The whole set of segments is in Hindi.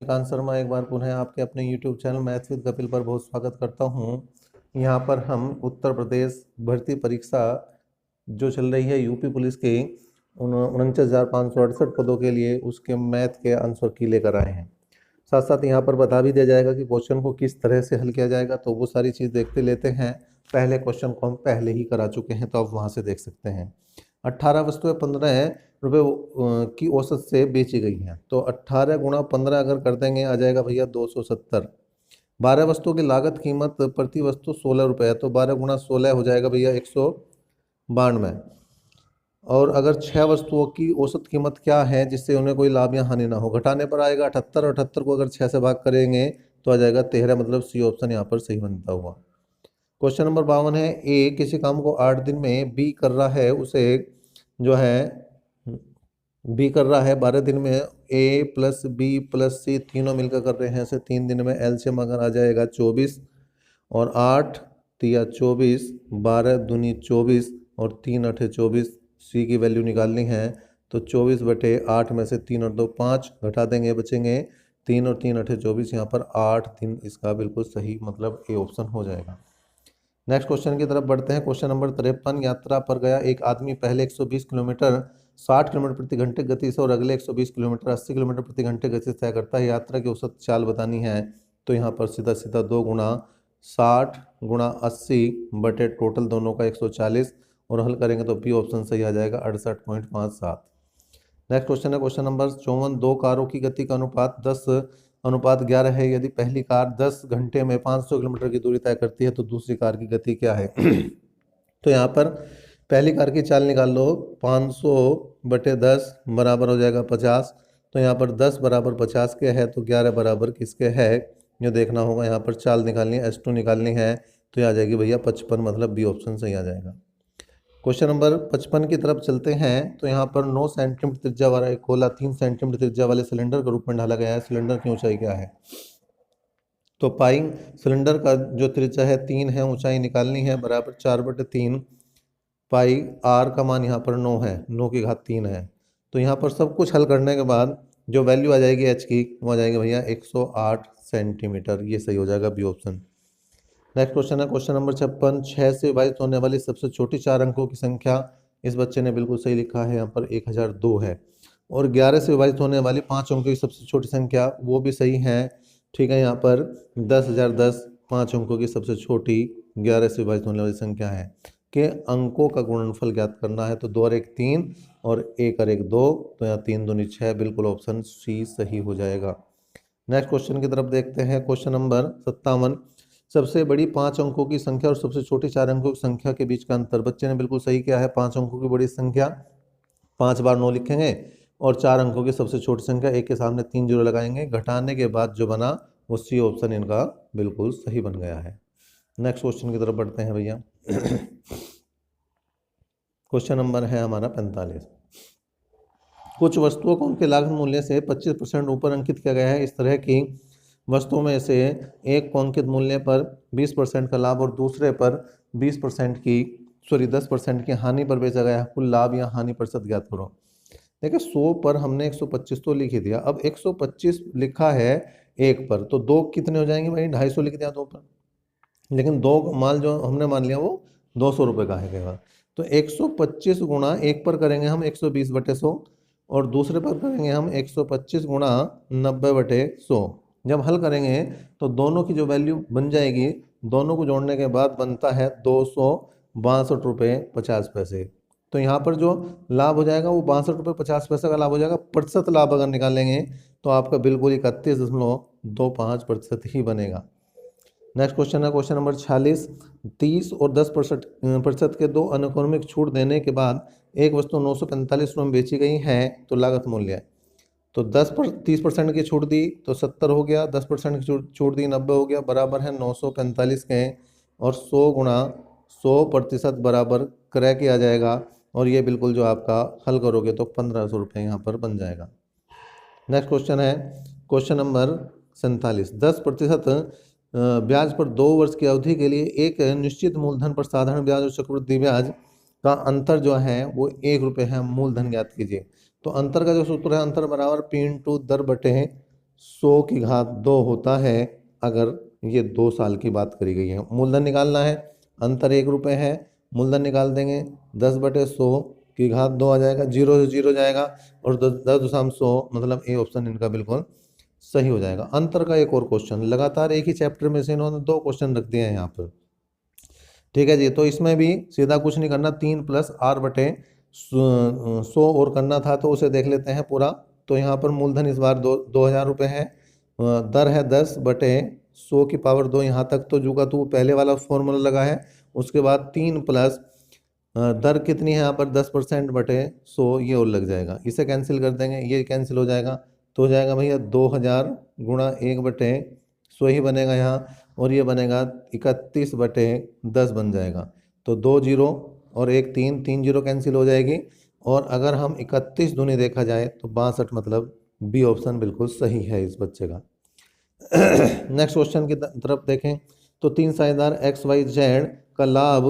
श्रीकांत शर्मा एक बार पुनः आपके अपने YouTube channel maths with Kapil पर बहुत स्वागत करता हूं। यहां पर हम उत्तर प्रदेश भर्ती परीक्षा जो चल रही है यूपी पुलिस के 49,568 पदों के लिए उसके मैथ के आंसर की लेकर आए हैं। साथ साथ यहाँ पर बता भी दिया जाएगा कि क्वेश्चन को किस तरह से हल किया जाएगा, तो वो सारी चीज़ देखते लेते हैं। पहले क्वेश्चन को हम पहले ही करा चुके हैं, तो आप वहाँ से देख सकते हैं। 18 वस्तुएं 15 रुपये की औसत से बेची गई हैं, तो 18 गुणा 15 अगर कर देंगे आ जाएगा भैया 270। 12 वस्तुओं की लागत कीमत प्रति वस्तु 16 रुपये है, तो 12 गुणा 16 हो जाएगा भैया 192। और अगर 6 वस्तुओं की औसत कीमत क्या है जिससे उन्हें कोई लाभ या हानि ना हो, घटाने पर आएगा 78 और 78 को अगर 6 से भाग करेंगे तो आ जाएगा 13, मतलब सी ऑप्शन यहाँ पर सही बनता हुआ। क्वेश्चन नंबर 52 है, ए किसी काम को 8 दिन में बी कर रहा है, उसे जो है बी कर रहा है 12 दिन में, ए प्लस बी प्लस सी तीनों मिलकर कर रहे हैं इसे 3 दिन में। एलसीएम अगर आ जाएगा 24 और 8 तिया 24, 12 दूनी 24 और 3 अठे 24। सी की वैल्यू निकालनी है तो 24/8 में से 3 और 2 5 घटा देंगे, बचेंगे 3 और 3 अठे 24। यहाँ पर 8 दिन इसका बिल्कुल सही मतलब ए ऑप्शन हो जाएगा। नेक्स्ट क्वेश्चन की तरफ बढ़ते हैं। क्वेश्चन नंबर 53, यात्रा पर गया एक आदमी पहले 120 किलोमीटर 60 किलोमीटर प्रति घंटे गति से और अगले 120 किलोमीटर 80 किलोमीटर प्रति घंटे गति से तय करता है। यात्रा की औसत चाल बतानी है, तो यहाँ पर सीधा सीधा 2 गुणा 60 गुणा 80 बटे टोटल दोनों का 140 और हल करेंगे तो बी ऑप्शन सही आ जाएगा 68.57। नेक्स्ट क्वेश्चन है क्वेश्चन नंबर 54, दो कारों की गति का अनुपात 10:11 है। यदि पहली कार 10 घंटे में 500 किलोमीटर की दूरी तय करती है तो दूसरी कार की गति क्या है? तो यहाँ पर पहली कार की चाल निकाल लो, 500/10 बराबर हो जाएगा 50। तो यहाँ पर 10 बराबर 50 के है तो 11 बराबर किसके है ये देखना होगा। यहाँ पर चाल निकालनी है, S2 निकालनी है, तो ये आ जाएगी भैया 55, मतलब बी ऑप्शन सही आ जाएगा। क्वेश्चन नंबर 55 की तरफ चलते हैं। तो यहाँ पर 9 सेंटीमीटर त्रिज्या वाला एक गोला 3 सेंटीमीटर त्रिज्या वाले सिलेंडर के रूप में ढाला गया है। सिलेंडर की ऊंचाई क्या है? तो पाई सिलेंडर का जो त्रिज्या है 3 है, ऊंचाई निकालनी है बराबर 4/3 पाई। आर का मान यहाँ पर 9 है, 9 की घात 3 है। तो यहाँ पर सब कुछ हल करने के बाद जो वैल्यू आ जाएगी एच की वो आ जाएगी भैया 108 सेंटीमीटर, ये सही हो जाएगा बी ऑप्शन। नेक्स्ट क्वेश्चन है क्वेश्चन नंबर 56, 6 से विभाजित होने वाली सबसे छोटी 4 अंकों की संख्या, इस बच्चे ने बिल्कुल सही लिखा है, यहाँ पर 1002 है। और 11 से विभाजित होने वाली 5 अंकों की सबसे छोटी संख्या वो भी सही है, ठीक है। यहाँ पर 10,010 5 अंकों की सबसे छोटी 11 से विभाजित होने वाली संख्या है के अंकों का गुणनफल ज्ञात करना है। तो 2 और 1 3 और 1 और 1 2, तो यहाँ 3 दूनी 6, बिल्कुल ऑप्शन सी सही हो जाएगा। नेक्स्ट क्वेश्चन की तरफ देखते हैं। क्वेश्चन नंबर 57, सबसे बड़ी 5 अंकों की संख्या और सबसे छोटी 4 अंकों की संख्या के बीच का अंतर, बच्चे ने बिल्कुल सही किया है। 5 अंकों की बड़ी संख्या 5 बार 9 लिखेंगे और 4 अंकों की सबसे छोटी संख्या 1 के सामने 3 जीरो लगाएंगे, घटाने के बाद जो बना वो सी ऑप्शन इनका बिल्कुल सही बन गया है। नेक्स्ट क्वेश्चन की तरफ बढ़ते हैं भैया। क्वेश्चन नंबर है हमारा 45, कुछ वस्तुओं को उनके लागत मूल्य से 25% ऊपर अंकित किया गया है। इस तरह की वस्तुओं में से एक को अंकित मूल्य पर 20% का लाभ और दूसरे पर 10% की हानि पर बेचा गया है। कुल लाभ या हानि प्रतिशत ज्ञात करो। देखिए 100 पर हमने 125 तो लिख ही दिया, अब 125 लिखा है एक पर, तो दो कितने हो जाएंगे भाई? 250 लिख दिया दो पर, लेकिन दो माल जो हमने मान लिया वो 200 रुपये का है केवल। तो 125 गुणा एक पर करेंगे हम 120/100 और दूसरे पर करेंगे हम 125 गुणा 90/100। जब हल करेंगे तो दोनों की जो वैल्यू बन जाएगी, दोनों को जोड़ने के बाद बनता है 262 रुपये 50 पैसे। तो यहाँ पर जो लाभ हो जाएगा वो 62 रुपये 50 पैसे का लाभ हो जाएगा। प्रतिशत लाभ अगर निकालेंगे तो आपका बिल्कुल 31.25% ही बनेगा। नेक्स्ट क्वेश्चन है क्वेश्चन नंबर 46, 30 और 10% के दो अनुक्रमिक छूट देने के बाद एक वस्तु 945 रुपये में बेची गई है, तो लागत मूल्य है। तो 30% की छूट दी तो 70 हो गया, 10% की छूट दी 90 हो गया, बराबर है 945 के, और 100 गुणा 100% बराबर क्रय किया जाएगा और ये बिल्कुल जो आपका हल करोगे तो 1500 रुपये यहाँ पर बन जाएगा। नेक्स्ट क्वेश्चन है क्वेश्चन नंबर 47, 10% ब्याज पर 2 वर्ष की अवधि के लिए एक निश्चित मूलधन पर साधारण ब्याज और चक्रवृद्धि ब्याज का अंतर जो है वो 1 रुपये है। मूलधन ज्ञात कीजिए। तो अंतर का जो सूत्र है, अंतर बराबर P × दर बटे 100 की घात 2 होता है अगर ये 2 साल की बात करी गई है। मूलधन निकालना है, अंतर 1 रुपये है, मूलधन निकाल देंगे 10/100 की घात 2 आ जाएगा, 0 से 0 जाएगा और 10.100 मतलब ए ऑप्शन इनका बिल्कुल सही हो जाएगा। अंतर का एक और क्वेश्चन, लगातार एक ही चैप्टर में से इन्होंने 2 क्वेश्चन रख दिए हैं यहाँ पर। ठीक है जी, तो इसमें भी सीधा कुछ नहीं करना, 3 + r/100 और करना था, तो उसे देख लेते हैं पूरा। तो यहाँ पर मूलधन इस बार 2000 रुपये है, दर है 10/100 की पावर 2, यहाँ तक तो जू का तू पहले वाला फॉर्मूला लगा है। उसके बाद 3 प्लस दर कितनी है यहाँ पर 10%/100, ये और लग जाएगा, इसे कैंसिल कर देंगे, ये कैंसिल हो जाएगा, तो हो जाएगा भैया 2000 गुणा 1/100 ही बनेगा यहाँ, और ये बनेगा 31/10 बन जाएगा। तो 2 जीरो और 1 3, 3 जीरो कैंसिल हो जाएगी, और अगर हम 31 दूनी देखा जाए तो 62, मतलब बी ऑप्शन बिल्कुल सही है इस बच्चे का। नेक्स्ट क्वेश्चन की तरफ देखें तो 3 साझेदार XYZ का लाभ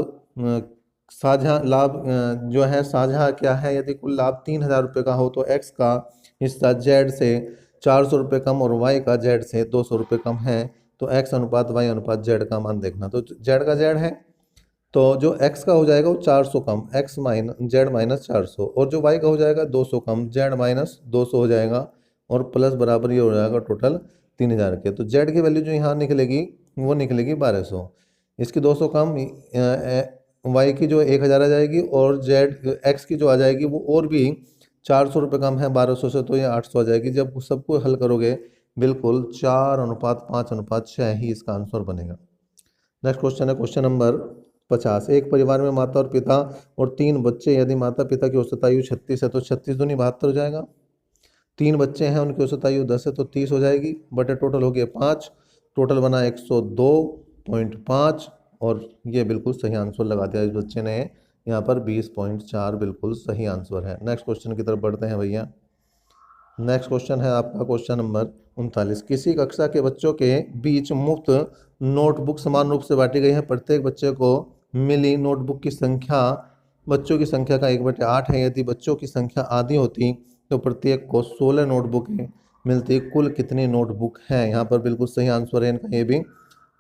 साझा लाभ जो है साझा क्या है, यदि कुल लाभ 3000 रुपये का हो तो X का हिस्सा Z से 400 रुपये कम और Y का Z से 200 रुपये कम है, तो X अनुपात Y अनुपात Z का मान देखना। तो Z का Z है, तो जो X का हो जाएगा वो 400 कम Z - 400, और जो Y का हो जाएगा 200 कम Z - 200 हो जाएगा, और प्लस बराबर ये हो जाएगा टोटल 3000 के। तो Z की वैल्यू जो यहाँ निकलेगी वो निकलेगी 1200, इसकी 200 कम Y की जो 1000 आ जाएगी, और X की जो आ जाएगी वो और भी 400 रुपये कम है 1200 से, तो ये 800 आ जाएगी। जब सबको हल करोगे बिल्कुल 4:5:6 ही इसका आंसर बनेगा। नेक्स्ट क्वेश्चन है क्वेश्चन नंबर 50। एक परिवार में माता और पिता और 3 बच्चे, यदि माता पिता की औसत आयु 36 है तो 36 दूनी 72 हो जाएगा। 3 बच्चे हैं, उनकी औसत आयु 10 है तो 30 हो जाएगी, बटे टोटल हो गया 5, टोटल बना 102.5, और ये बिल्कुल सही आंसर लगा दिया इस बच्चे ने, यहाँ पर 20.4 बिल्कुल सही आंसर है। नेक्स्ट क्वेश्चन की तरफ बढ़ते हैं भैया। नेक्स्ट क्वेश्चन है आपका क्वेश्चन नंबर 39। किसी कक्षा के बच्चों के बीच मुफ्त नोटबुक समान रूप से बांटी गई है, प्रत्येक बच्चे को मिली नोटबुक की संख्या बच्चों की संख्या का 1/8 है। यदि बच्चों की संख्या आधी होती तो प्रत्येक को 16 नोटबुकें मिलती, कुल कितनी नोटबुक हैं? यहाँ पर बिल्कुल सही आंसर है इनका, ये भी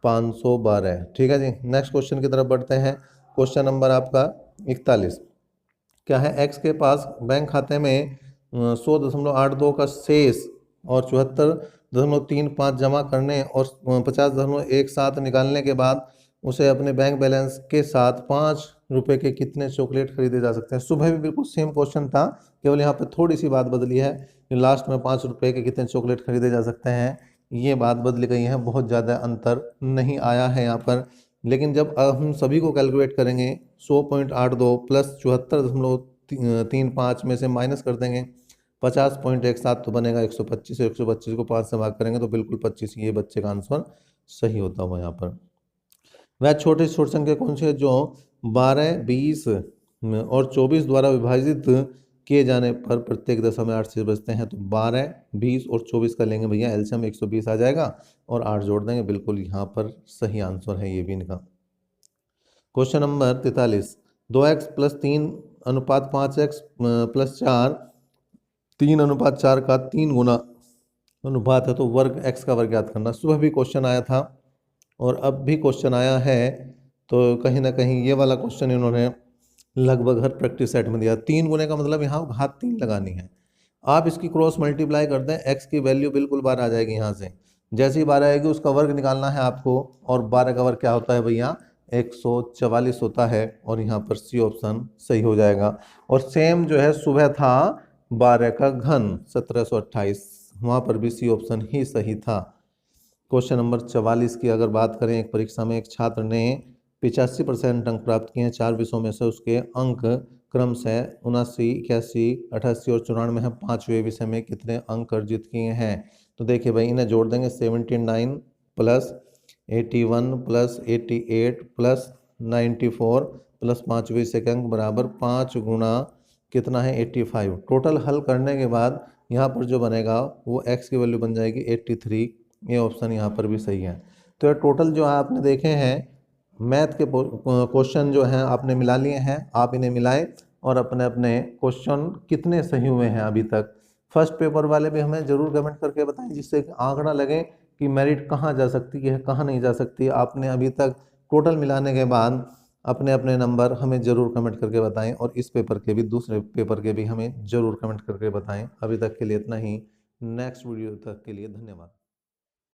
512। ठीक है जी, नेक्स्ट क्वेश्चन की तरफ बढ़ते हैं। क्वेश्चन नंबर आपका 41। क्या है, एक्स के पास बैंक खाते में 100.82 का शेष और 74.35 जमा करने और 50.17 निकालने के बाद उसे अपने बैंक बैलेंस के साथ 5 रुपये के कितने चॉकलेट खरीदे जा सकते हैं? सुबह भी बिल्कुल सेम क्वेश्चन था, केवल यहाँ पे थोड़ी सी बात बदली है कि लास्ट में 5 रुपये के कितने चॉकलेट खरीदे जा सकते हैं, ये बात बदली गई है, बहुत ज़्यादा अंतर नहीं आया है यहाँ पर। लेकिन जब हम सभी को कैलकुलेट करेंगे 100.82 प्लस 74.35 में से माइनस कर देंगे 50.17 तो बनेगा 125, 125 को 5 से भाग करेंगे तो बिल्कुल 25, ये बच्चे का आंसर सही होता हुआ यहाँ पर। वह छोटे छोटे संख्या कौन से है जो 12, 20 और 24 द्वारा विभाजित किए जाने पर प्रत्येक दशा में 8 से बचते हैं? तो 12, 20 और 24 का लेंगे भैया एलसीएम 120 आ जाएगा, और 8 जोड़ देंगे, बिल्कुल यहाँ पर सही आंसर है ये भी इनका। Question number 43। 2x + 3 अनुपात 5x + 4, 3:4 का 3 गुना अनुपात है, तो वर्ग x का वर्ग ज्ञात करना। सुबह भी क्वेश्चन आया था और अब भी क्वेश्चन आया है, तो कहीं ना कहीं ये वाला क्वेश्चन इन्होंने लगभग हर प्रैक्टिस सेट में दिया। 3 गुने का मतलब यहाँ घात 3 लगानी है, आप इसकी क्रॉस मल्टीप्लाई कर दें, x की वैल्यू बिल्कुल 12 आ जाएगी। यहाँ से जैसे ही 12 आएगी उसका वर्ग निकालना है आपको, और 12 का वर्ग क्या होता है भैया 144 होता है, और यहाँ पर सी ऑप्शन सही हो जाएगा। और सेम जो है सुबह था 12 का घन 1728, वहाँ पर भी सी ऑप्शन ही सही था। क्वेश्चन नंबर 44 की अगर बात करें, एक परीक्षा में एक छात्र ने 85% अंक प्राप्त किए हैं 4 विषयों में से, उसके अंक क्रमशः 79, 81, 88 और 94 है। 5वें विषय में कितने अंक अर्जित किए हैं? तो देखिए भाई इन्हें जोड़ देंगे, 79 प्लस 81 प्लस 88 प्लस 94 प्लस 5वें विषय के अंक बराबर 5 गुणा कितना है 85। टोटल हल करने के बाद यहाँ पर जो बनेगा वो x की वैल्यू बन जाएगी 83, ये ऑप्शन यहाँ पर भी सही है। तो ये टोटल जो आपने देखे हैं मैथ के क्वेश्चन जो हैं आपने मिला लिए हैं, आप इन्हें मिलाएं और अपने अपने क्वेश्चन कितने सही हुए हैं अभी तक फर्स्ट पेपर वाले भी हमें ज़रूर कमेंट करके बताएं, जिससे कि आंकड़ा लगे कि मेरिट कहाँ जा सकती है, कहाँ नहीं जा सकती। आपने अभी तक टोटल मिलाने के बाद अपने अपने नंबर हमें ज़रूर कमेंट करके बताएं, और इस पेपर के भी, दूसरे पेपर के भी हमें ज़रूर कमेंट करके बताएं। अभी तक के लिए इतना ही। नेक्स्ट वीडियो तक के लिए धन्यवाद।